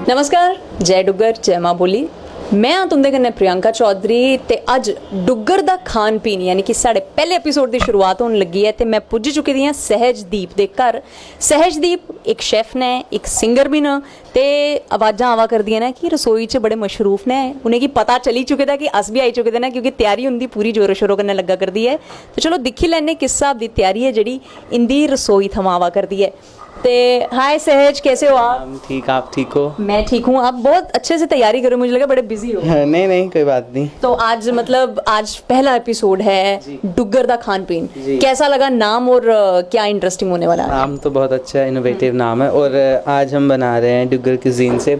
नमस्कार, जय डुग्गर, जय मां बोली। मैं हाँ तुंदे कन्नै प्रियंका चौधरी ते अज डुग्गर दा खान पीन यानी कि साढ़े पहले एपीसोड की शुरुआत होने लगी है ते मैं पुज्ज चुकी दी हाँ सहजदीप दे घर। सहजदीप एक शेफ ने, एक सिंगर भी न ते आवाज़ां आवा करदियां ने कि रसोई च बड़े मशरूफ ने। उनेंगी पता चली चुके दा कि अस भी आई चुके दे न क्योंकि तैयारी उंदी पूरी जोरों शोरों कन्नै लग्गा करदी है। तो चलो दिक्खी लैने किस हिसाब दी तैयारी है जेह्ड़ी इंदी रसोई थमां आवा करदी है। ते हाय सहज, कैसे हो आप? ठीक, आप ठीक हो? मैं ठीक हूँ। आप बहुत अच्छे से तैयारी करो, मुझे लगा बड़े बिजी हो। नहीं नहीं, कोई बात नहीं। तो आज मतलब आज पहला एपिसोड है डुग्गर दा खान पीन। कैसा लगा नाम और क्या इंटरेस्टिंग होने वाला है? नाम तो बहुत अच्छा है, इनोवेटिव नाम है। और आज हम बना रहे हैं डुग्गर कुजीन से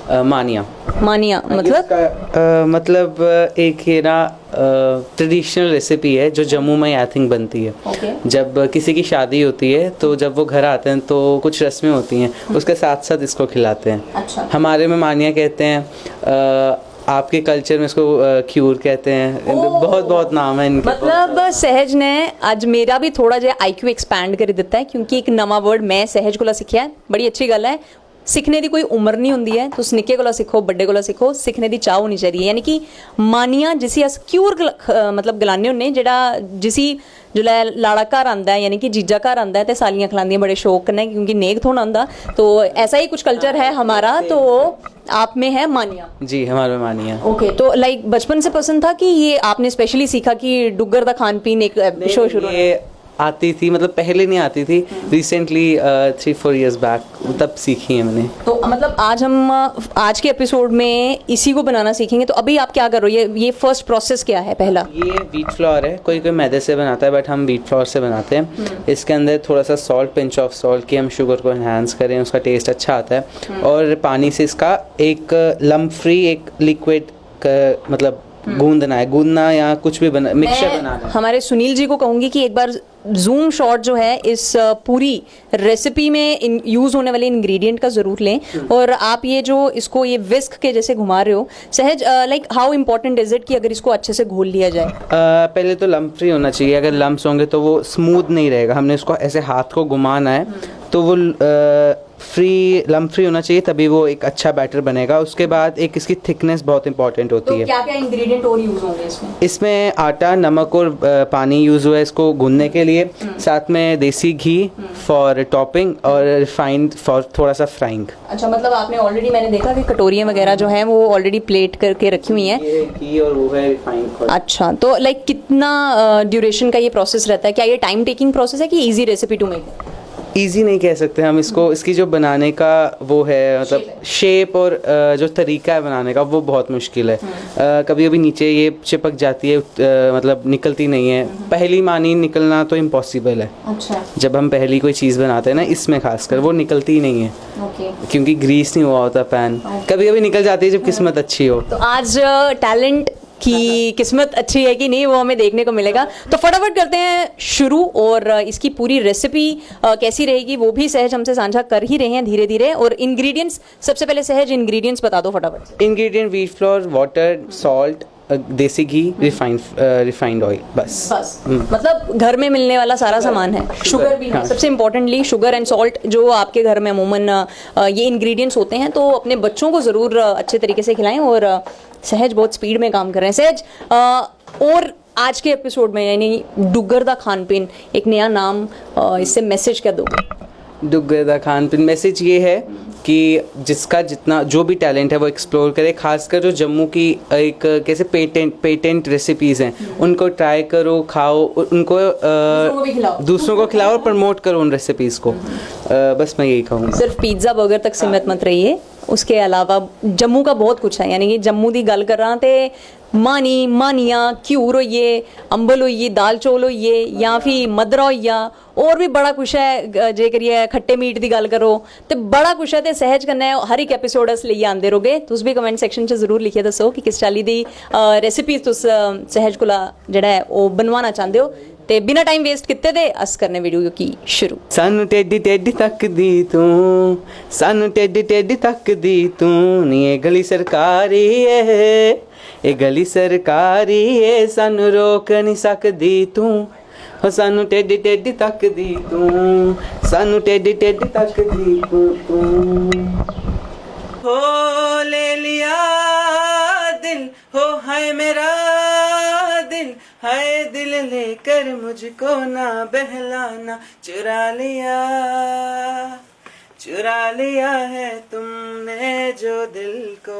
मानिया। मानिया मतलब एक ये ना ट्रेडिशनल रेसिपी है जो जम्मू में आई थिंक बनती है। जब किसी की शादी होती है तो जब वो घर आते हैं तो कुछ रस्में होती हैं, उसके साथ साथ इसको खिलाते हैं। अच्छा। हमारे में मानिया कहते हैं, आपके कल्चर में इसको क्यूर कहते हैं। बहुत बहुत नाम है इनके। मतलब सहज ने आज मेरा भी थोड़ा जिहा IQ एक्सपैंड कर दिता है क्योंकि एक नवा वर्ड मैं सहज कोला सिक्खिया है। बड़ी अच्छी गल है। सीखने की कोई उम्र नहीं होंदी है, तुस निक्के कोला सीखो, बड्डे कोला सीखो, सीखने की चाह होनी चाहिए। यानी कि मानिया जिसी अस क्यूर मतलब गलाने होन्ने, जेह्ड़ा जिसी जिसलै लाड़ा घर आंदा है यानी कि जीजा घर आंदा है तो सालियां खलांदियां बड़े शौक कन्नै क्योंकि नेक थोड़ा होंदा। तो ऐसा ही कुछ कल्चर है हमारा। तो आप में है मानिया? जी, हमारे में मानिया। ओके, तो लाइक बचपन से पसंद था कि ये आपने स्पेशली सीखा कि डुग्गर दा खान पीन एक शो शुरू आती थी? मतलब पहले नहीं आती थी, रिसेंटली 3-4 years बैक तब सीखी है मैंने। तो मतलब आज हम आज के एपिसोड में इसी को बनाना सीखेंगे। तो अभी आप क्या कर रहे हो? ये फर्स्ट प्रोसेस क्या है? पहला ये व्हीट फ्लोर है। कोई कोई मैदे से बनाता है बट हम व्हीट फ्लोर से बनाते हैं। इसके अंदर थोड़ा सा सॉल्ट, पिंच ऑफ सॉल्ट कि हम शुगर को एनहांस करें, उसका टेस्ट अच्छा आता है। और पानी से इसका एक लम्प फ्री एक लिक्विड मतलब गूंदना या कुछ भी बना मिक्सचर बनाना है। हमारे सुनील जी को कहूँगी कि एक बार जूम शॉट जो है इस पूरी रेसिपी में यूज़ होने वाले इंग्रेडिएंट का ज़रूर लें। और आप ये जो इसको ये विस्क के जैसे घुमा रहे हो सहज, like how important is it कि अगर इसको अच्छे से घोल लिया जाए? पहले तो लम्प फ्री होना चाहिए। अगर लम्प्स होंगे तो वो स्मूथ नहीं रहेगा। हमने इसको ऐसे हाथ को घुमाना है तो वो लम्प फ्री होना चाहिए, तभी वो एक अच्छा बैटर बनेगा। उसके बाद एक इसकी थिकनेस बहुत इंपॉर्टेंट होती है। क्या क्या इंग्रेडिएंट और यूज़ होंगे इसमें? इसमें आटा, नमक और पानी यूज़ हुआ है इसको गूंदने के लिए। साथ में देसी घी फॉर टॉपिंग और रिफाइंड फॉर थोड़ा सा फ्राइंग। अच्छा, मतलब आपने ऑलरेडी, मैंने देखा कि कटोरियाँ वगैरह जो हैं वो ऑलरेडी प्लेट करके रखी हुई हैं। घी और वो है रिफाइंड। अच्छा, तो लाइक कितना ड्यूरेशन का ये प्रोसेस रहता है? क्या ये टाइम टेकिंग प्रोसेस है कि easy recipe to make? Easy नहीं कह सकते हम इसको। इसकी जो बनाने का वो है मतलब शेप और जो तरीका है बनाने का वो बहुत मुश्किल है। कभी कभी नीचे ये चिपक जाती है, मतलब निकलती नहीं है। पहली मानी निकलना तो इम्पॉसिबल है। अच्छा। जब हम पहली कोई चीज़ बनाते हैं ना, इसमें खासकर वो निकलती ही नहीं है। क्योंकि ग्रीस नहीं हुआ होता पैन। कभी कभी निकल जाती है जब किस्मत अच्छी हो। तो आज टैलेंट की किस्मत अच्छी है कि नहीं वो हमें देखने को मिलेगा। तो फटाफट करते हैं शुरू। और इसकी पूरी रेसिपी कैसी रहेगी वो भी सहज हमसे साझा कर ही रहे हैं धीरे धीरे। और इंग्रेडिएंट्स, सबसे पहले सहज इंग्रेडिएंट्स बता दो फटाफट। Ingredient wheat flour, water, salt, देसी घी, रिफाइंड ऑयल, बस। मतलब घर में मिलने वाला सारा सामान है। शुगर भी है सबसे इम्पोर्टेंटली, शुगर एंड सॉल्ट जो आपके घर में अमूमन ये इंग्रेडिएंट्स होते हैं। तो अपने बच्चों को ज़रूर अच्छे तरीके से खिलाएं। और सहज बहुत स्पीड में काम कर रहे हैं। सहज, और आज के एपिसोड में यानी डुग्गर दा खान पीन एक नया नाम, इससे मैसेज क्या दोगे? डुग्गर दा खान पीन मैसेज ये है कि जिसका जितना जो भी टैलेंट है वो एक्सप्लोर करे। खासकर जो जम्मू की एक कैसे पेटेंट रेसिपीज़ हैं उनको ट्राई करो, खाओ, उनको दूसरों को खिलाओ और प्रमोट करो उन रेसिपीज़ को। बस मैं यही कहूँगा। सिर्फ पिज़्ज़ा बर्गर तक सीमित मत रहिए, उसके अलावा जम्मू का बहुत कुछ है। यानी कि जम्मू की गल करा तो मानी, मानिया, घ्यूर होइए, अंबल होइए, दाल चौल होइए या फिर मदरा होइया, और भी बड़ा कुछ है। जे करिए खट्टे मीट की गल करो तो बड़ा कुछ है। तो सहज कन्नै हर एक एपिसोड अस लेइयै आंदे रहोगे। तुस भी कमेंट सेक्शन च जरूर लिखिए दस्सो कि किस चाल्ली दी रेसिपी तुस सहज कोला जेह्ड़ा है ओह् बनवाना चाहते हो। ते बिना टाइम वेस्ट किते दे अस करने वीडियो की शुरू। सानू टेडी टेडी तकदी तू, सानू टेडी टेडी तकदी तू, नी ये गली सरकारी है, ये गली सरकारी है, सानू रोक नहीं सकदी तू। हो सानू टेडी टेडी तकदी तू, सानू टेडी टेडी तकदी तू। हो हो हाय मेरा दिल, हाय दिल लेकर मुझको ना बहलाना, चुरा लिया है तुमने जो दिल को।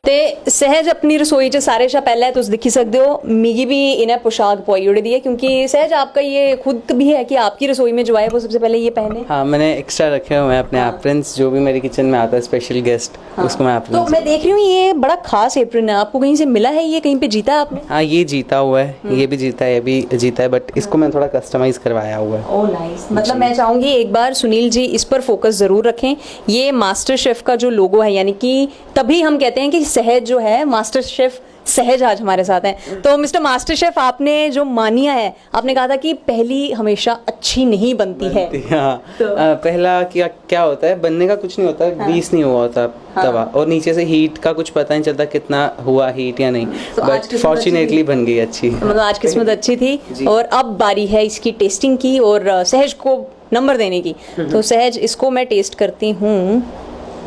ਤੇ ਸਹਿਜ ਆਪਣੀ ਰਸੋਈ 'ਚ सारे शा पहले तुम दिखी सकते हो मिगी भी इन्हें पोशाक पवाई उड़ी दी है, क्योंकि सहज आपका ये खुद भी है कि आपकी रसोई में जो आए वो सबसे पहले ये पहने। हाँ, मैंने एक्स्ट्रा रखे हुए हैं अपने एप्रन्स, जो भी मेरे किचन में आता है स्पेशल गेस्ट, उसको मैं तो मैं देख रही हूँ ये बड़ा खास एप्रन है, आपको कहीं से मिला है, ये कहीं पे जीता है आपने? हाँ, ये जीता हुआ है, ये भी जीता है, ये भी जीता है, बट इसको मैं थोड़ा कस्टमाइज करवाया हुआ है। Oh nice. मतलब मैं चाहूंगी एक बार सुनील जी इस पर फोकस जरूर रखें। ये मास्टर शेफ का जो लोगो है, यानी कि तभी हम कहते हैं कि सहज जो है मास्टर शेफ सहज आज हमारे साथ हैं। तो मिस्टर मास्टर शेफ, आपने जो मानिया है, आपने कहा था कि पहली हमेशा अच्छी नहीं बनती है। हाँ, तो पहला क्या होता है, बनने का कुछ नहीं होता, ग्रीस नहीं हुआ होता तवा, और नीचे से हीट का कुछ पता नहीं चलता कितना हुआ हीट या नहीं, बट फॉर्चुनेटली बन गई अच्छी। मतलब आज किस्मत अच्छी थी। और अब बारी है इसकी टेस्टिंग की और सहज को नंबर देने की। तो सहज, इसको मैं टेस्ट करती हूँ।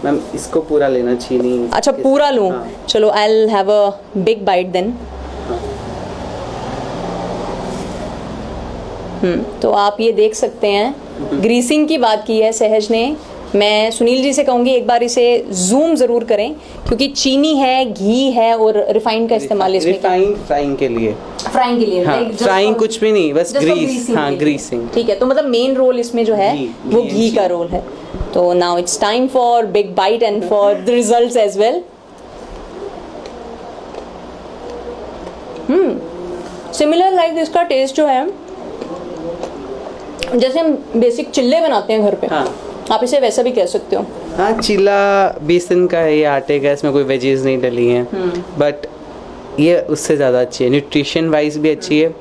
मैम, इसको पूरा लेना चीनी। अच्छा, पूरा लूं? हाँ। चलो, I will have a big bite then. तो आप ये देख सकते हैं, ग्रीसिंग की बात की है सहज ने। मैं सुनील जी से कहूंगी एक बार इसे जूम जरूर करें, क्योंकि चीनी है, घी है और रिफाइंड का इस्तेमाल इसमें। रिफाइंड फ्राइंग के लिए, फ्राइंग के लिए। हाँ, फ्राइंग कुछ भी नहीं, बस ग्रीस। हाँ, ग्रीसिंग। ठीक है, तो मतलब मेन रोल इसमें जो है वो घी का रोल है। तो now it's time for big bite and for the results as well. Similar like इसका टेस्ट जो है, जैसे हम बेसिक चिल्ले बनाते हैं घर पे। हाँ, आप इसे वैसा भी कह सकते हो। हाँ, चिल्ला बेसन का है, ये आटे का, इसमें कोई वेजेस नहीं डली हैं, बट ये उससे ज़्यादा अच्छी है, न्यूट्रिशन वाइज भी अच्छी है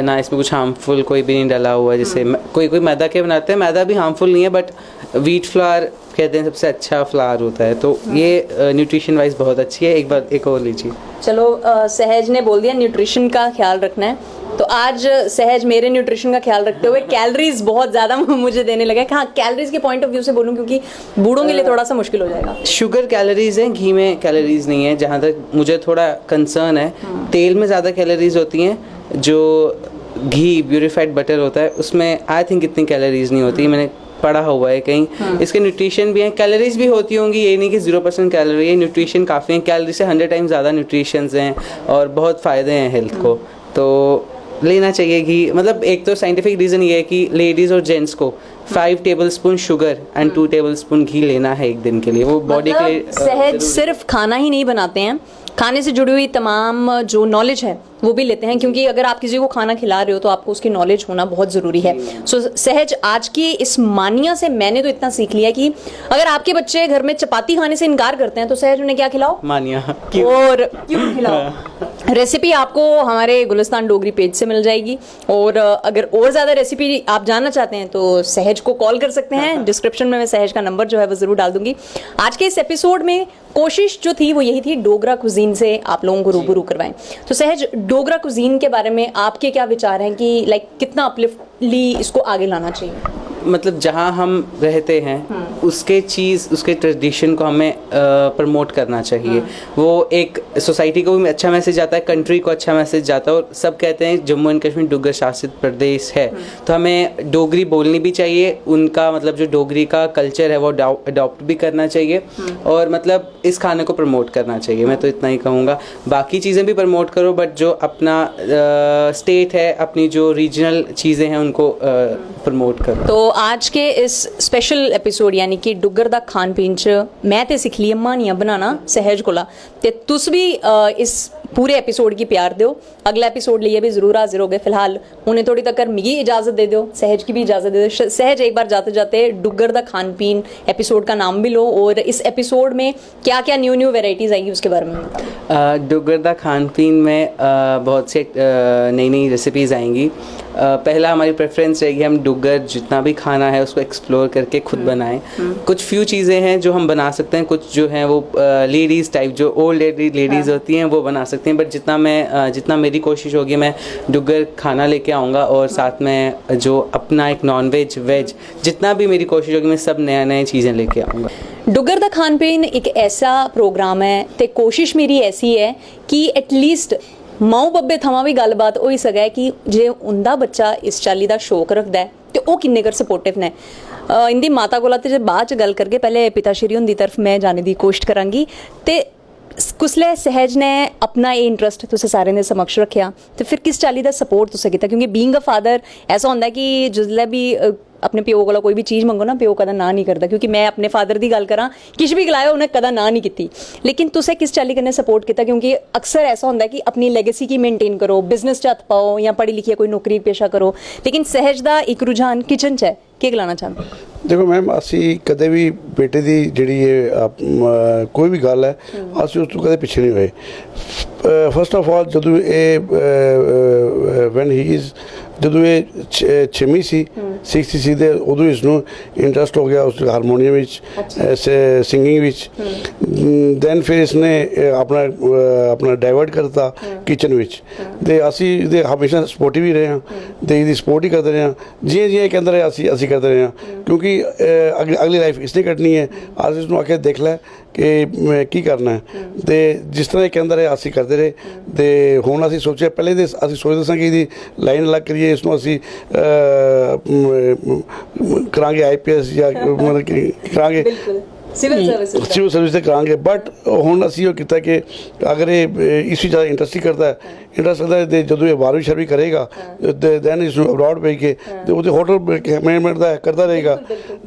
ना, इसमें कुछ हार्मफुल कोई भी नहीं डला हुआ है। जैसे कोई मैदा के बनाते हैं, मैदा भी हार्मफुल नहीं है, बट व्हीट फ्लावर कहते हैं सबसे अच्छा फ्लावर होता है, तो ये न्यूट्रिशन वाइज बहुत अच्छी है। एक बार एक और लीजिए। चलो, सहज ने बोल दिया न्यूट्रिशन का ख्याल रखना है, तो आज सहज मेरे न्यूट्रिशन का ख्याल रखते हुए कैलोरीज बहुत ज़्यादा मुझे देने लगा। हाँ, कैलोरीज के पॉइंट ऑफ व्यू से बोलूँ, क्योंकि बूढ़ों के लिए थोड़ा सा मुश्किल हो जाएगा। शुगर कैलोरीज है, घी में कैलोरीज नहीं है, जहाँ तक मुझे थोड़ा कंसर्न है। तेल में ज़्यादा कैलोरीज होती हैं, जो घी प्यूरिफाइड बटर होता है उसमें आई थिंक इतनी कैलोरीज नहीं होती, मैंने पढ़ा हुआ है कहीं। इसके न्यूट्रिशन भी हैं, कैलोरीज भी होती होंगी, ये नहीं कि 0% कैलोरी है, न्यूट्रिशन काफ़ी है, कैलोरी से 100 टाइम्स ज़्यादा न्यूट्रिशंस हैं और बहुत फ़ायदे हैं हेल्थ को, तो लेना चाहिए घी। मतलब एक तो साइंटिफिक रीज़न ये है कि लेडीज़ और जेंट्स को 5 टेबलस्पून शुगर एंड 2 टेबलस्पून घी लेना है एक दिन के लिए, वो बॉडी के लिए। सहज सिर्फ खाना ही नहीं बनाते हैं, खाने से जुड़ी हुई तमाम जो नॉलेज है वो भी लेते हैं, क्योंकि अगर आप किसी को खाना खिला रहे हो तो आपको उसकी नॉलेज होना बहुत ज़रूरी है। सो सहज, आज की इस मानिया से मैंने तो इतना सीख लिया कि अगर आपके बच्चे घर में चपाती खाने से इनकार करते हैं तो सहज उन्हें क्या खिलाओ? मानिया। और क्यों खिलाओ? रेसिपी आपको हमारे गुलिस्तान डोगरी पेज से मिल जाएगी, और अगर और ज़्यादा रेसिपी आप जानना चाहते हैं तो सहज को कॉल कर सकते हैं। डिस्क्रिप्शन में मैं सहज का नंबर जो है वो ज़रूर डाल दूंगी। आज के इस एपिसोड में कोशिश जो थी वो यही थी, डोगरा कुजीन से आप लोगों को रूबरू करवाएं। तो सहज, डोगरा कुजीन के बारे में आपके क्या विचार हैं कि लाइक कितना अपलिफ्टली इसको आगे लाना चाहिए? मतलब जहाँ हम रहते हैं उसके उसके ट्रेडिशन को हमें प्रमोट करना चाहिए। वो एक सोसाइटी को भी अच्छा मैसेज जाता है, कंट्री को अच्छा मैसेज जाता है, और सब कहते हैं जम्मू एंड कश्मीर डुग्गर शासित प्रदेश है, तो हमें डोगरी बोलनी भी चाहिए, उनका मतलब जो डोगरी का कल्चर है वो अडॉप्ट भी करना चाहिए, और मतलब इस खाने को प्रमोट करना चाहिए। मैं तो इतना ही कहूँगा, बाकी चीज़ें भी प्रमोट करो, बट जो अपना स्टेट है, अपनी जो रीजनल चीज़ें हैं उनको प्रमोट करो। तो आज के इस स्पेशल एपिसोड यानी कि डुग्गर दा खान पीन च मैं ते सिख ली म्हानियां बनाना सहज कोला ते तुस भी इस पूरे एपिसोड की प्यार दियो। अगला एपिसोड लिए भी जरूर हाजिर हो गए। फिलहाल उन्हें थोड़ी तक मिगी इजाजत दे दो, सहज की भी इजाजत दे दो। सहज एक बार जाते जाते डुग्गर दा खान पीन एपिसोड का नाम भी लो और इस एपिसोड में क्या क्या न्यू वेराइटीज आएंगी उसके बारे में। डुग्गर दा खान पीन में बहुत से नई नई रेसिपीज़ आएंगी। पहला हमारी प्रेफरेंस रहेगी हम डुग्गर जितना भी खाना है उसको एक्सप्लोर करके खुद बनाएं। कुछ फ्यू चीज़ें हैं जो हम बना सकते हैं, कुछ जो हैं वो लेडीज़ टाइप जो ओल्ड लेडीज़ होती हैं वो बना सकती हैं, बट जितना मेरी कोशिश होगी मैं डुग्गर खाना लेके आऊँगा और साथ में जो अपना एक नॉन वेज वेज जितना भी मेरी कोशिश होगी मैं सब नए चीज़ें लेके आऊँगा। डुग्गर दा खान पीन एक ऐसा प्रोग्राम है ते कोशिश मेरी ऐसी है कि एटलीस्ट माऊ बब्बे थमां भी गलबात होई सकै कि जे उंदा बच्चा इस चाल्ली दा शौक रखदा है ते ओह् किन्ने कर सपोर्टिव ने। इंदी माता कोला ते जे बाद च गल करगे, पैह्ले पिता श्री हुंदी तरफ मैं जाने दी कोशिश करांगी। ते कुसलै सहज ने अपना ये इंटरस्ट तुसें सारें दे समक्ष रखेआ ते फिर किस चाल्ली दा सपोर्ट तुसें कीता? क्योंकि बीइंग अ फादर ऐसा होंदा है कि जिसलै भी अपने प्यो कोला कोई भी चीज़ मंगो ना, प्यो कदा ना नहीं करदा। क्योंकि मैं अपने फादर की गल करां, किश भी गलाया उन्हें कदा ना नहीं कीती। लेकिन तुसें किस चाल्ली कन्नै सपोर्ट किया? क्योंकि अक्सर ऐसा होंदा है कि अपनी लैगेसी की मेनटेन करो, बिजनेस च हत्थ पाओ या पढ़ी लिखिए कोई नौकरी पेशा करो, लेकिन सहज दा एक रुझान किचन च है। क्या गलाना चाहते? देखो मैम, असी कदे भी बेटे की जी कोई भी गल है असी उस तो कदे पिछे नहीं हुए। फर्स्ट ऑफ ऑल जो ये वैन ही इज़ ਜਦੋਂ ਇਹ 6ਵੀਂ ਸੀ 6th ਸੀ ਤੇ ਉਦੋਂ ਇਸ ਨੂੰ ਇੰਟਰਸਟ ਹੋ ਗਿਆ ਉਸ ਹਾਰਮੋਨੀਅਮ ਵਿੱਚ, ਸਿੰਗਿੰਗ ਵਿੱਚ। ਦੈਨ ਫਿਰ ਇਸਨੇ ਆਪਣਾ ਡਾਇਵਰਟ ਕਰਤਾ ਕਿਚਨ ਵਿੱਚ ਤੇ ਅਸੀਂ ਇਹਦੇ ਹਮੇਸ਼ਾ ਸਪੋਰਟਿਵ ਹੀ ਰਹੇ ਹਾਂ ਤੇ ਇਹਦੀ ਸਪੋਰਟ ਹੀ ਕਰਦੇ ਰਹੇ ਹਾਂ। ਜਿਵੇਂ ਜਿਵੇਂ ਕਹਿੰਦਾ ਰਿਹਾ ਅਸੀਂ ਕਰਦੇ ਰਹੇ ਹਾਂ, ਕਿਉਂਕਿ ਅਗਲੀ ਲਾਈਫ ਇਸਨੇ ਕੱਟਣੀ ਹੈ। ਅਸੀਂ ਇਸਨੂੰ ਆਖਿਆ ਦੇਖ ਲੈ ਕਿ ਕੀ ਕਰਨਾ ਹੈ ਤੇ ਜਿਸ ਤਰ੍ਹਾਂ ਇਹ ਕਹਿੰਦਾ ਰਿਹਾ ਅਸੀਂ ਕਰਦੇ ਰਹੇ। ਤੇ ਹੁਣ ਅਸੀਂ ਸੋਚਿਆ ਪਹਿਲੇ ਦੇ ਅਸੀਂ ਸੋਚਦੇ ਸਾਂ ਕਿ ਇਹਦੀ ਲਾਈਨ ਅਲੱਗ ਕਰੀਏ, ਇਸ ਨੂੰ ਅਸੀਂ ਕਰਾਂਗੇ IPS ਜਾਂ ਮਤਲਬ ਕਿ ਕਰਾਂਗੇ ਸਿਵਲ ਸਰਵਿਸ ਤੇ ਕਰਾਂਗੇ। ਬਟ ਹੁਣ ਅਸੀਂ ਉਹ ਕੀਤਾ ਕਿ ਅਗਰ ਇਹ ਇਸ ਵਿੱਚ ਜ਼ਿਆਦਾ ਇੰਟਰਸਟ ਕਰਦਾ ਹੈ ਤੇ ਜਦੋਂ ਇਹ 12ਵੀਂ ਸ਼ਰਵੀ ਕਰੇਗਾ ਦੈਨ ਇਸ ਨੂੰ ਅਬਰੋਡ ਭੇਜ ਕੇ ਤੇ ਉਹਦੇ ਹੋਟਲ ਮੈਨੇਜਮੈਂਟ ਦਾ ਕਰਦਾ ਰਹੇਗਾ।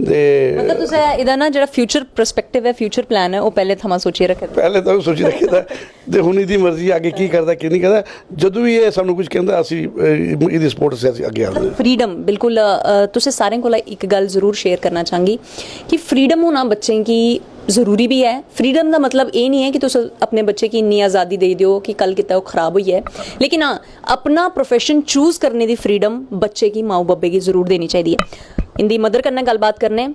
ਤੇ ਮਤਲਬ ਤੁਸੀਂ ਇਹਦਾ ਨਾ ਜਿਹੜਾ ਫਿਊਚਰ ਪਰਸਪੈਕਟਿਵ ਹੈ, ਫਿਊਚਰ ਪਲਾਨ ਹੈ, ਉਹ ਪਹਿਲੇ ਥਮਾਂ ਸੋਚੀ ਰੱਖਿਆ? ਪਹਿਲੇ ਤਾਂ ਸੋਚੀ ਰੱਖਿਆ ਤੇ ਹੁਣ ਇਹਦੀ ਮਰਜ਼ੀ ਅੱਗੇ ਕੀ ਕਰਦਾ ਕੀ ਨਹੀਂ ਕਰਦਾ। ਜਦੋਂ ਵੀ ਇਹ ਸਾਨੂੰ ਕੁਝ ਕਹਿੰਦਾ ਅਸੀਂ ਇਹਦੀ ਸਪੋਰਟ ਅਸੀਂ ਅੱਗੇ ਆਉਂਦੇ। फ्रीडम बिल्कुल तुसें सारें कोला एक गल जरूर शेयर करना चाहूँगी कि फ्रीडम होना बच्चें की ज़रूरी भी है। फ्रीडम का मतलब ये नहीं है कि तुस अपने बच्चे की इन्नी आज़ादी दे दो कि कल कितना वो ख़राब हुई है, लेकिन हाँ अपना प्रोफेशन चूज़ करने की फ्रीडम बच्चे की माऊ बब्बे की ज़रूर देनी चाहिए। इंदी मदर कन्नै गलबात करने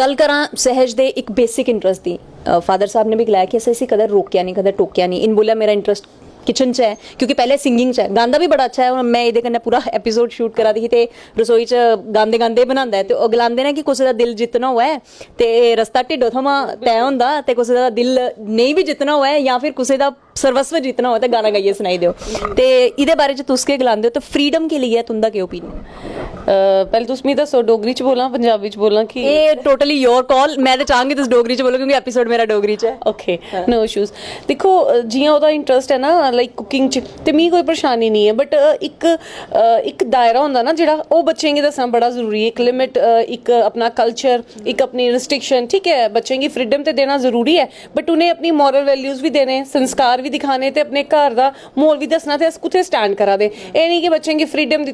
गल करा सहज दे एक बेसिक इंटरस्ट दी। फादर साहब ने भी गलाया कि असें कदे रोकया नहीं, कदे टोकिया नहीं। इन बोलिया मेरा इंटरस्ट किचन च है क्योंकि पहले सिंगिंग च है, गांदा भी बड़ा अच्छा है। मैं ये कन्नै पूरा एपीसोड शूट करा दी ते रसोई च गांदे बनांदा है ते गलांदे ने कि कुसै दा दिल जितना होऐ ते रस्ता ढिड्डो थमां तय होंदा ते कुसै दा दिल नहीं भी जितना होऐ या फिर कुसै दा सर्वस्व जितना होऐ ते गाना गाइयै सनाई दिओ। ते इहदे बारे च तुस केह् गलांदे हो? ते फ्रीडम के लिए तुंदा केह् ओपीनियन? पहले तुस मिगी दस्सो डोगरी च बोलां पंजाबी च बोलां कि एह् टोटली योर कॉल। मैं ते चाहांगी तुस डोगरी च बोलो क्योंकि एपीसोड मेरा डोगरी च है। Okay no issues. दिक्खो जियां ओह्दा इंटरस्ट है ना लाइक कुकिंग च ते मिगी कोई परेशानी नहीं है, बट एक दायरा होंदा ना जेह्ड़ा ओह् बच्चें गी दस्सना बड़ा जरूरी है। एक लिमिट, एक अपना कल्चर, एक अपनी रिस्ट्रिक्शन। ठीक है, बच्चें गी फ्रीडम ते देना जरूरी है, बट उन्हें अपनी मॉरल वैल्यूज़ भी देने, संस्कार भी दिखाने ते अपने घर दा म्हौल भी दस्सना ते अस कुत्थै स्टैंड करा दे। एह् नहीं कि बच्चें गी फ्रीडम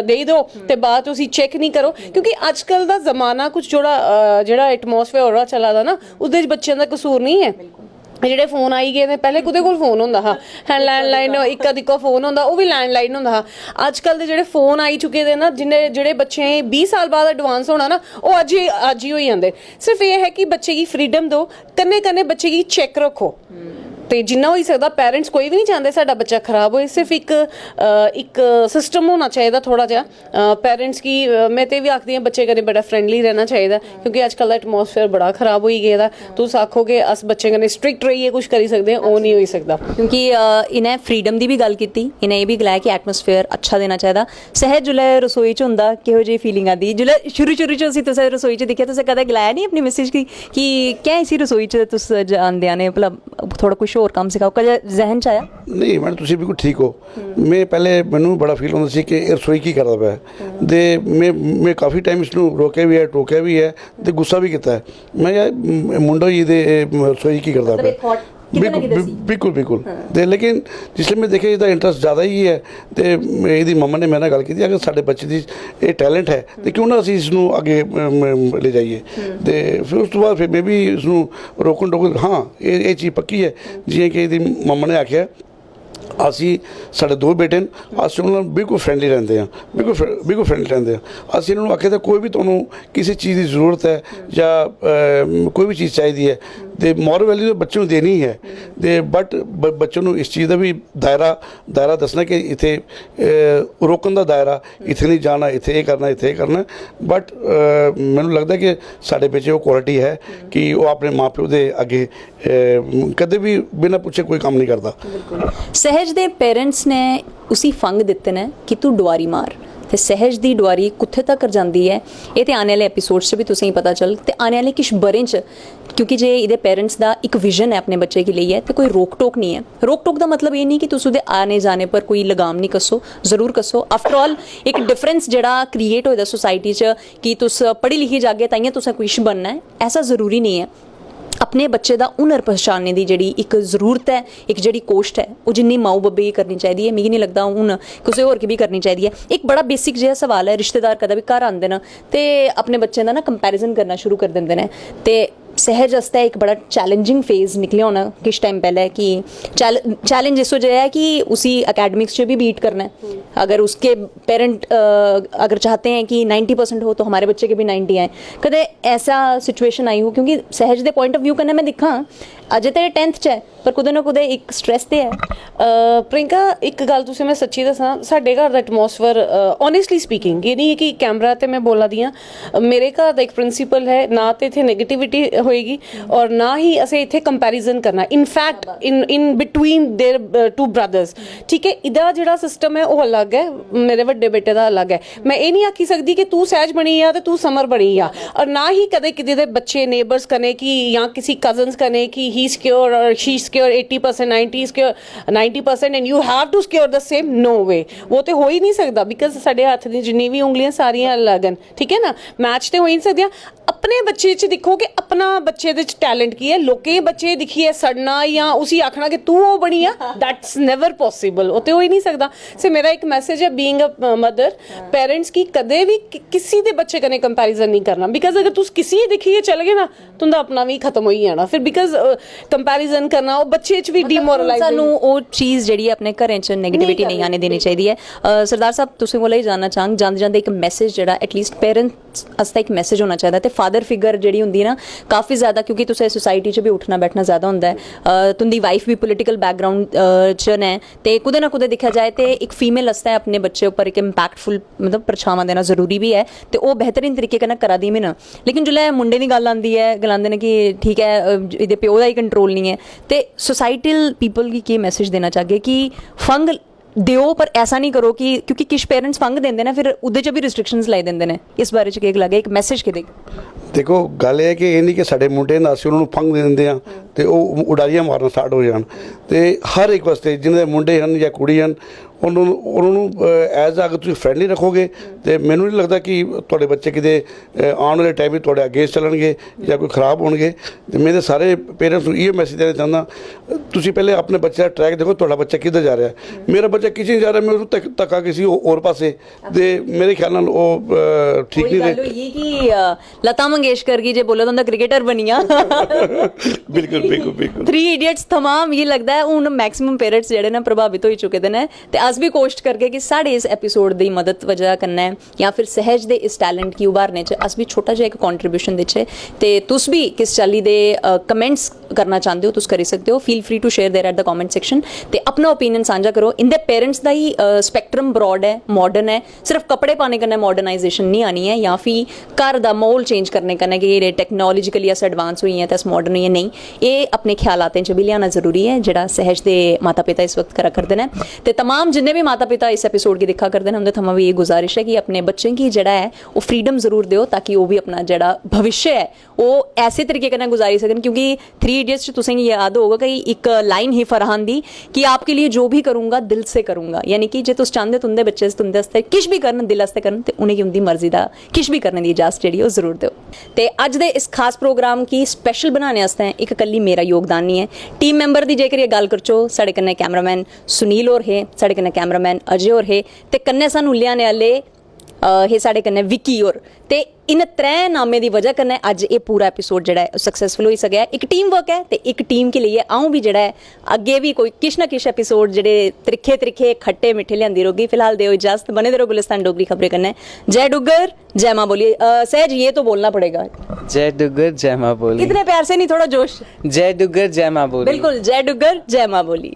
देई दो ते बाद तुसी चेक नहीं करो, क्योंकि अजकल दा जमाना कुछ जेह्ड़ा एटमोसफेयर ओह्दा चला दा ना उसदे च बच्चें दा कसूर नहीं है। जेह्ड़े फोन आई गए पैह्ले कुदे कोल फोन होंदा हा, लैंडलाइन इक्का दिक्का फोन होंदा, ओह् भी लैंडलाइन होंदा हा। अजकल दे जेह्ड़े फोन आई चुके दे ना जेह्ड़े बच्चे 20 साल बाद एडवांस होना ना ओह् अज्ज ही होई जंदे। सिर्फ एह् है कि बच्चे गी फ्रीडम दो, कन्नै कन्नै बच्चे गी चेक रखो। तो जिन्ना होई सकदा पेरेंट्स कोई भी नहीं चाहते साडा बच्चा खराब होए। सिर्फ एक सिस्टम होना चाहिए थोड़ा जिहा पेरेंट्स की। मैं तो भी आखदी हां बच्चे कन्नै बड़ा फ्रेंडली रहना चाहिए, क्योंकि अजकल दा एटमोसफेयर बड़ा खराब होई गेदा। तुस आखो कि अस बच्चे कन्नै स्ट्रिक्ट रहिए कुछ करी सकदे हैं, ओह् नहीं होई सकदा। क्योंकि इन्हें फ्रीडम की भी गल की, इन्हें ये भी गलाया कि एटमोसफेयर अच्छा देना चाहिए। सहज जिसलै रसोई च होंदा किहो जेही फीलिंग आती? जिसलै शुरू च असीं तुसें रसोई च दिक्खेआ, तुसें कदें गलाया नहीं अपनी मिसेज की कि क्या इसी रसोई च तुस आंदे आने भला ਥੋੜਾ ਕੁਝ ਹੋਰ ਕੰਮ ਸਿਖਾਓ, ਕਦੇ ਜ਼ਹਿਨ 'ਚ ਆਇਆ? ਨਹੀਂ ਮੈਡਮ ਤੁਸੀਂ ਬਿਲਕੁਲ ਠੀਕ ਹੋ। ਮੈਂ ਪਹਿਲੇ ਮੈਨੂੰ ਬੜਾ ਫੀਲ ਹੁੰਦਾ ਸੀ ਕਿ ਇਹ ਰਸੋਈ ਕੀ ਕਰਦਾ ਪਿਆ ਤੇ ਮੈਂ ਕਾਫੀ ਟਾਈਮ ਇਸ ਨੂੰ ਰੋਕਿਆ ਵੀ ਹੈ, ਟੋਕਿਆ ਵੀ ਹੈ ਤੇ ਗੁੱਸਾ ਵੀ ਕੀਤਾ ਹੈ। ਮੈਂ ਯਾਰ ਮੁੰਡਾ ਜੀ ਦੇ ਰਸੋਈ ਕੀ ਕਰਦਾ ਪਿਆ, ਬਿਲਕੁਲ ਬਿਲਕੁਲ। ਤੇ ਲੇਕਿਨ ਜਿਸ ਮੈਂ ਦੇਖਿਆ ਇਹਦਾ ਇੰਟਰਸਟ ਜ਼ਿਆਦਾ ਹੀ ਹੈ ਤੇ ਇਹਦੀ ਮੰਮਾ ਨੇ ਮੇਰੇ ਨਾਲ ਗੱਲ ਕੀਤੀ, ਅਗਰ ਸਾਡੇ ਬੱਚੇ ਦੀ ਇਹ ਟੈਲੈਂਟ ਹੈ ਤੇ ਕਿਉਂ ਨਾ ਅਸੀਂ ਇਸ ਨੂੰ ਅੱਗੇ ਲੈ ਜਾਈਏ। ਤੇ ਫਿਰ ਉਸ ਤੋਂ ਬਾਅਦ ਫਿਰ ਮੈਂ ਵੀ ਇਸ ਨੂੰ ਰੋਕਣ ਟੋਕਣ, ਹਾਂ ਇਹ ਚੀਜ਼ ਪੱਕੀ ਹੈ ਜਿਵੇਂ ਕਿ ਇਹਦੀ ਮੰਮਾ ਨੇ ਆਖਿਆ ਅਸੀਂ ਸਾਡੇ 2 ਬੇਟੇ ਨੇ, ਅਸੀਂ ਉਹਨਾਂ ਨਾਲ ਬਿਲਕੁਲ ਫਰੈਂਡਲੀ ਰਹਿੰਦੇ ਹਾਂ, ਬਿਲਕੁਲ ਫਰੈਂਡਲੀ ਰਹਿੰਦੇ ਹਾਂ। ਅਸੀਂ ਇਹਨਾਂ ਨੂੰ ਆਖਿਆ ਤਾਂ ਕੋਈ ਵੀ ਤੁਹਾਨੂੰ ਕਿਸੇ ਚੀਜ਼ ਦੀ ਜ਼ਰੂਰਤ ਹੈ ਜਾਂ ਕੋਈ ਵੀ ਚੀਜ਼ ਚਾਹੀਦੀ ਹੈ ਤੇ ਮੋਰਲ ਵੈਲਿਊ ਤਾਂ ਬੱਚੇ ਨੂੰ ਦੇਣੀ ਹੈ ਤੇ ਬਟ ਬੱਚੇ ਨੂੰ ਇਸ ਚੀਜ਼ ਦਾ ਵੀ ਦਾਇਰਾ ਦੱਸਣਾ ਕਿ ਇੱਥੇ ਰੋਕਣ ਦਾ ਦਾਇਰਾ, ਇੱਥੇ ਨਹੀਂ ਜਾਣਾ, ਇੱਥੇ ਇਹ ਕਰਨਾ। ਬਟ ਮੈਨੂੰ ਲੱਗਦਾ ਕਿ ਸਾਡੇ ਵਿੱਚ ਉਹ ਕੁਆਲਿਟੀ ਹੈ ਕਿ ਉਹ ਆਪਣੇ ਮਾਂ ਪਿਓ ਦੇ ਅੱਗੇ ਕਦੇ ਵੀ ਬਿਨਾਂ ਪੁੱਛੇ ਕੋਈ ਕੰਮ ਨਹੀਂ ਕਰਦਾ। ਸਹਿਜ ਦੇ ਪੇਰੈਂਟਸ ਨੇ ਉसी ਫੰਗ ਦਿੱਤੇ ਨੇ ਕਿ ਤੂੰ ਡੁਆਰੀ ਮਾਰ, ਤੇ ਸਹਿਜ ਦੀ ਡੁਆਰੀ ਕਿੱਥੇ ਤੱਕ ਜਾਂਦੀ ਹੈ ਇਹ ਤੇ ਆने वाले एपिसोड्स 'ਚ ਵੀ ਤੁਸੀਂ ਹੀ ਪਤਾ ਚੱਲ, ਤੇ ਆने वाले कुछ ब'रें 'ਚ ਕਿਉਂਕਿ ਜੇ ਇਹਦੇ ਪੇਰੈਂट्स ਦਾ ਇੱਕ ਵਿਜ਼ਨ ਹੈ ਆਪਣੇ ਬੱਚੇ के लिए ਤੇ ਕੋਈ ਰੋਕ ਟੋਕ ਨਹੀਂ ਹੈ। ਰੋਕ ਟੋਕ ਦਾ ਮਤਲਬ ਇਹ ਨਹੀਂ ਕਿ ਤੁਸੀਂ ਉਹਦੇ ਆने जाने पर कोई लगाम नहीं कसो, ਜ਼ਰੂਰ कसो। आफ्टर ऑल ਇੱਕ ਡਿਫਰੈਂਸ ਜਿਹੜਾ ਕ੍ਰੀਏਟ ਹੋਇਆ सोसाइटी 'ਚ कि तुस पढ़ी लिखी जागे ताइयां तुसें कुछ बनना है, ऐसा ज़रूरी नहीं है। अपने बच्चे का हुनर पहचानने की जी एक जरूरत है, एक जी कोश्ट है वो जिन्नी माऊ बब्बे की करनी चाहिए, मिगी नहीं लगता हूँ किसी होर की भी करनी चाहिए। एक बड़ा बेसिक जिहा सवाल है, रिश्तेदार कदा भी घर आते हैं तो अपने बच्चे का ना कंपैरिजन करना शुरू कर देंगे हैं। तो सहज आस्ते एक बड़ा चैलेंजिंग फेज निकले होना किस टाइम पहले कि चैलेंज इस वजह है कि उसी अकेडमिक्स से भी बीट करना है। अगर उसके पेरेंट अगर चाहते हैं कि 90% हो तो हमारे बच्चे के भी 90 आए, कदे ऐसा सिचुएशन आई हो? क्योंकि सहज के पॉइंट ऑफ व्यू कन्नै मैं दिखा अजे तो 10th च है पर कुदे ना कुदे एक स्ट्रेस तो है। प्रियंका एक गल तुसें मैं सच्ची दसां, साडे घर दा एटमोसफेयर ऑनेस्टली स्पीकिंग ये नहीं है कि कैमरा ते मैं बोला दी हां, मेरे घर दा एक प्रिंसीपल है ना तो इत्थे नेगेटिविटी होएगी और ना ही असें इत्थे कंपैरिजन करना। In fact in between their 2 brothers, ठीक है, इहदा जिहड़ा सिस्टम है वो अलग है, मेरे वड्डे बेटे दा अलग है। मैं ये नहीं आखी सकदी कि तू सहज बनी आ ते तू समर बनी आ, और ना ही कदे किसी दे बच्चे नेबर्स कने कि या किसी कजन्स कने कि ही सिक्योर और she secure 80% 90% and you have to secure the same, no way, वो तो हो ही नहीं सकता बिकॉज साडे हत्थ दी जिन्नी भी उंगलियां सारियां अलग हैं, ठीक है ना, मैच तो हो ही नहीं सकदियां। अपने बच्चे च दिखो कि अपना बच्चे दे च टैलेंट की है, लोकें बच्चे दिखिए सड़ना या उसी आखना कि तू वो बनी आ, दैट्स नेवर पॉसिबल, वो तो हो ही नहीं सकता। से मेरा एक मैसेज है बीइंग अ मदर, पेरेंट्स की कदे भी किसी दे बच्चे कने कंपैरिजन नहीं करना, बिकॉज अगर तुस किसी दिखिए चल गए ना तुंदा अपना भी खत्म हो ही जाना फिर, बिकॉज कंपैरिजन करना वो बच्चे च भी डिमोरलाइज। सानू वो चीज़ जिहड़ी अपने घरें च नेगेटिविटी नहीं आने देनी चाहिए है। सरदार साहब तुसीं कोला ही जानना चाहांग, जांदे जांदे एक मैसेज जिहड़ा एटलीस्ट पेरेंट्स आस्ते एक मैसेज होना चाहिए, तो फादर फिगर जिहड़ी हुंदी ना काफ़ी ज़्यादा, क्योंकि तुसें सोसाइटी च भी उठना बैठना ज़्यादा हुंदा है, तुंदी वाइफ भी पोलिटिकल बैकग्राउंड च ने, ते कुदे ना कुदे दिक्खा जाए तो एक फीमेल आस्ते अपने बच्चे उपर एक इंपैक्टफुल मतलब परछावां देना जरूरी भी है, तो वो बेहतरीन तरीके कन्नै करा दी में ना। लेकिन जिसलै मुंडे दी गल्ल आंदी है, गलांदे ने कि ठीक है इहदे प्यो दा ही कंट्रोल नहीं है, तो सोसाइटल पीपल की मैसेज देना चाहिए कि फंग दिओ पर ऐसा नहीं करो कि क्योंकि किश पेरेंट्स फंग देंदे ने फिर उहदे च भी रिस्ट्रिक्शंस लाई देंदे ने, इस बारे च केह् लगे एक मैसेज के देखो गल है कि ये नहीं कि साडे मुंडे ना असीं उन्होंने फंग दे दिंदे हां ते ओह उडारियां मारना स्टार्ट हो जाण, ते हर एक वास्ते जिन्हें मुंडे हन या कुड़ी हन उन्होंने एज अगर तुसीं फ्रेंडली रखोगे तो मैनूं नहीं लगता कि तुहाडे बच्चे किते आने वाले टाइम में तुहाडे अगेंस्ट चलणगे या कोई खराब होणगे। ते मैं तो सारे पेरेंट्स नूं इहो मैसेज देना चाहना, तुसीं पहले अपने बच्चे का ट्रैक देखो, तुहाडा बच्चा किधर जा रहा है। मेरा बच्चा किसी नहीं जा रहा, मैं उसनूं धक्का किसी होर पासे, ते मेरे ख्याल नाल ओह ठीक नहीं रहे। ये कि लता मंगेशकर की जे बोले तो क्रिकेटर बनिया बिल्कुल बिल्कुल बिल्कुल 3 इडियट्स थमां मिगी लगदा है हुण मैक्सिमम पेरेंट्स जेहड़े ना प्रभावित हो चुके ने, ते अस भी कोशिश करगे कि साढ़े इस एपीसोड की मदद वजह कन्नै या फिर सहज दे इस टैलेंट की उभारने च अस भी छोटा जिहा एक कॉन्ट्रीब्यूशन देचे, ते तुस भी किस चाल्ली दे कमेंट्स करना चाहते हो तुस करी सकते हो, feel free to share there at the comment section, ते अपना ओपीनियन साझा करो। इंदे पेरेंट्स का ही स्पैक्ट्रम ब्रॉड है, मॉडर्न है, सिर्फ कपड़े पाने कन्नै मॉडर्नाइजेशन नहीं आनी है या फिर घर का माहौल चेंज करने कन्नै कि टेक्नोलॉजिकली अस एडवांस हुई हैं तो अस मॉडर्न हुई हैं, नहीं, ਇਹ ਆਪਣੇ ਖਿਆਲਾਤਾਂ 'ਚ ਵੀ ਲਿਆਉਣਾ ਜ਼ਰੂਰੀ ਹੈ ਜਿਹੜਾ ਸਹਿਜ ਦੇ ਮਾਤਾ ਪਿਤਾ ਇਸ वक्त करा करते हैं। तो तमाम जिन्ने भी माता पिता इस एपिसोड की दिखा करते हैं उनके थमां भी ये गुजारिश है कि अपने बच्चों की जड़ा है वो फ्रीडम जरूर दो ताकि वो भी अपना जड़ा भविष्य है वो ऐसे तरीके कन्नै गुजारी सकन। क्योंकि 3 इडियट्स च तुसें याद होगा कि एक लाइन ही फरहान दी कि आपके लिए जो भी करूँगा दिल से करूँगा, यानी कि जे तुस चाहते तुंदे बच्चे तुंदे आस्ते किश भी करन दिल आस्ते करन ते उनेंगी उनकी मर्जी का किश भी करने की इजाजत जी जरूर दो। तो अज दे इस खास प्रोग्राम की स्पैशल बनाने आस्ते एक कल्ली मेरा योगदान नहीं है, टीम मैंबर की जेकर ये गल करचो साढ़े कन्नै कैमरामैन सुनील होर है, साढ़े कन्नै कैमरामैन अजय होर है, ते कन्नै सानू लियाने आले हे साढ़े कन्नै विक्की होर। ते इन 3 नामे की वजह कन्नै अज ये पूरा एपिसोड जड़ा है सक्सैसफुल हो सकेआ। एक टीम वर्क है तो एक टीम के लिए आऊँ भी जड़ा है अगे भी कोई किश ना किश एपिसोड जड़े त्रिखे त्रिखे खट्टे मिठे लियांदी रहोगी। फिलहाल दो इजाजत, बने रहो गुलिस्तान डोगरी खबरें कन्नै। जय डुग्गर जय माँ बोली। सहज ये तो बोलना पड़ेगा, जय डुग्गर जय माँ बोली। इतने प्यार से नहीं, थोड़ा जोश। जय डुग्गर जय माँ बोली। बिल्कुल, जय डुग्गर जय माँ बोली।